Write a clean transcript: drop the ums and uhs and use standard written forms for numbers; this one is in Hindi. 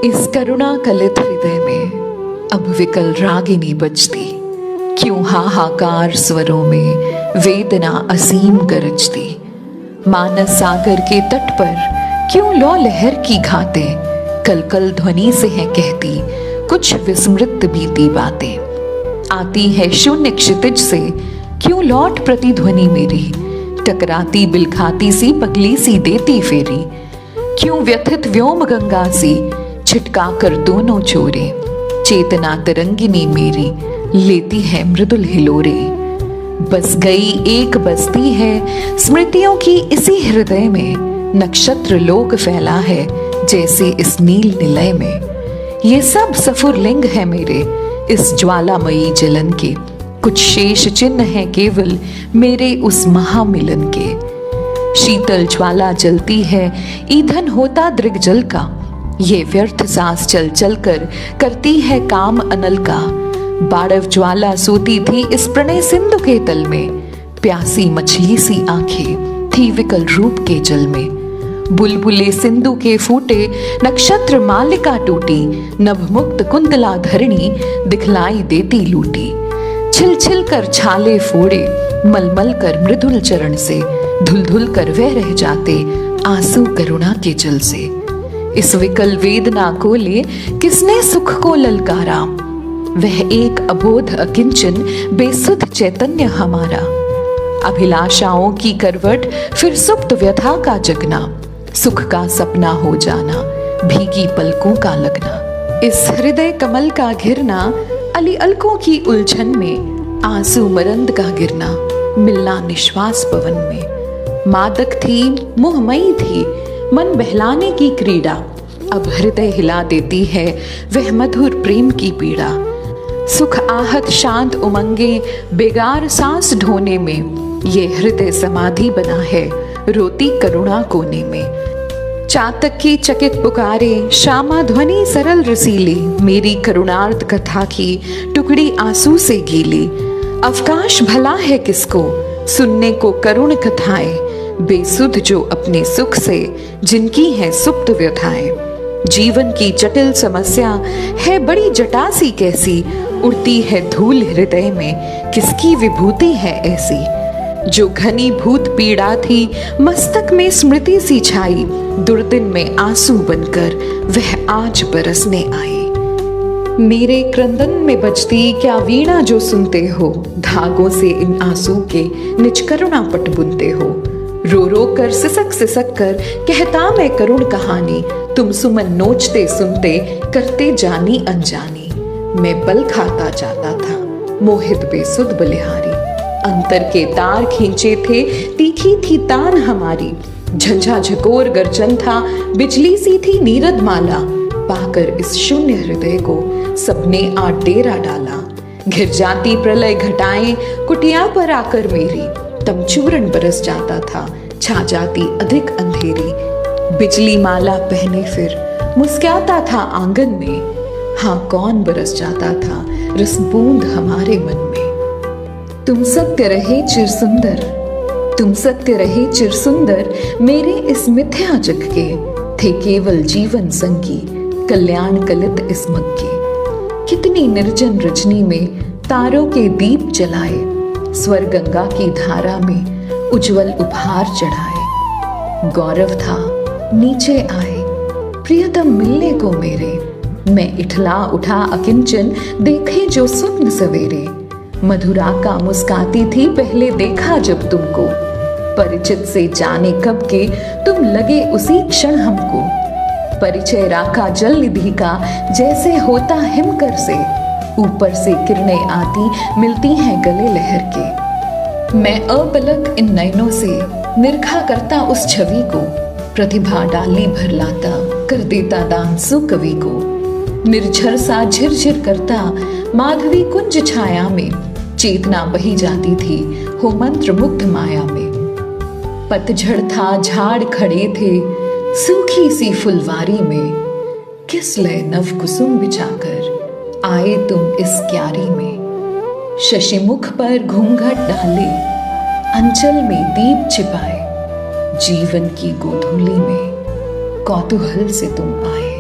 इस करुणा कलित हृदय में अब विकल रागिनी बजती, क्यों हाहाकार स्वरों में वेदना असीम गरजती। मानस सागर के तट पर क्यों लौ लहर की घातें, कल कल ध्वनि से है कहती कुछ विस्मृत बीती बातें। आती है शून्य क्षितिज से क्यों लौट प्रतिध्वनि मेरी, टकराती बिलखाती सी पगली सी देती फेरी। क्यों व्यथित व्योम गंगा सी छिटका कर दोनों छोरे, चेतना तरंगिनी मेरी लेती है मृदुल हिलोरे। बस गई एक बस्ती है स्मृतियों की इसी हृदय में, नक्षत्र लोक फैला है जैसे इस नील निलय में। ये सब सफुरलिंग है मेरे इस ज्वालामयी जलन के, कुछ शेष चिन्ह है केवल मेरे उस महामिलन के। शीतल ज्वाला जलती है ईंधन होता दृग्जल का, ये व्यर्थ सांस चल चल कर करती है काम अनल का। बाड़व ज्वाला सोती थी इस प्रणय सिंधु के तल में, प्यासी मछली सी आंखें थी विकल रूप के जल में। बुलबुले सिंधु के फूटे नक्षत्र मालिका टूटी, नभमुक्त कुंतला धरणी दिखलाई देती लूटी। छिल छिल कर छाले फोड़े मलमल कर मृदुल चरण से, धुल धुल कर वह रह जाते आंसू करुणा के जल से। इस विकल वेदना को ले किसने सुख को ललकारा, वह एक अबोध अकिंचन बेसुध चैतन्य हमारा। अभिलाषाओं की करवट फिर सुप्त व्यथा का जगना, सुख का सपना हो जाना भीगी पलकों का लगना। इस हृदय कमल का घिरना अली अलकों की उलझन में, आंसू मरंद का गिरना मिलना निश्वास पवन में। मादक थी मोहमयी थी मन बहलाने की क्रीड़ा, अब हृदय हिला देती है वह मधुर प्रेम की पीड़ा। सुख आहत शांत उमंगे बेगार सांस ढोने में, ये हृदय समाधि बना है रोती करुणा कोने में। चातक की चकित पुकारे श्यामा ध्वनि सरल रसीली, मेरी करुणार्थ कथा की टुकड़ी आंसू से गीली। अवकाश भला है किसको सुनने को करुण कथाएं, बेसुध जो अपने सुख से जिनकी है सुप्त व्यथाएं। जीवन की जटिल समस्या है बड़ी जटासी कैसी, उड़ती है धूल हृदय में किसकी विभूति है ऐसी। जो घनी भूत पीड़ा थी मस्तक में स्मृति सी छाई, दुर्दिन में आंसू बनकर वह आज बरसने आई। मेरे क्रंदन में बजती क्या वीणा जो सुनते हो, धागों से इन आंसू के निज करुणा पट बुनते हो। रो रो कर सिसक कर कहता मैं करुण कहानी, तुम सुमन नोचते सुनते करते जानी अनजानी। मैं बल खाता जाता था मोहित बेसुध बलिहारी, अंतर के तार खींचे थे तीखी थी तान हमारी। झंझा झकोर गर्जन था बिजली सी थी नीरद माला, पाकर इस शून्य हृदय को सबने आठ डेरा डाला। घिर जाती प्रलय घटाएं कुटिया पर आकर मेरी, तम चूरन बरस जाता था छा जाती अधिक अंधेरी। बिजली माला पहने फिर मुस्कुराता था आंगन में, हाँ कौन बरस जाता था रस बूंद हमारे मन में। तुम सत्य रहे चिर सुंदर, तुम सत्य रहे चिर सुंदर मेरे इस मिथ्या जग के, थे केवल जीवन संगी कल्याण कलित इस मग के। कितनी निर्जन रजनी में तारों के दीप जलाए, स्वर गंगा की धारा में उज्जवल उपहार चढ़ाए। गौरव था नीचे आए प्रियतम मिलने को मेरे, मैं इठला उठा अकिंचन देखे जो स्वप्न सवेरे। मधुरा का मुस्काती थी पहले देखा जब तुमको, परिचित से जाने कब के तुम लगे उसी क्षण हमको। परिचय राखा जल निधि का जैसे होता हिमकर से, ऊपर से किरणें आती मिलती हैं गले लहर के। मैं अपलक इन नयनों से निरखा करता उस छवि को, प्रतिभा डाली भर लाता कर देता दान सु कवि को। निर्झर सा झिरझिर करता माधवी कुंज छाया में, चेतना बही जाती थी हो मंत्र मुग्ध माया में। पतझड़ था झाड़ खड़े थे सूखी सी फुलवारी में, किस लय नव कुसुम बिछाकर आए तुम इस क्यारी में। शशिमुख पर घूंघट डाले अंचल में दीप छिपाए, जीवन की गोधूली में कौतूहल से तुम आए।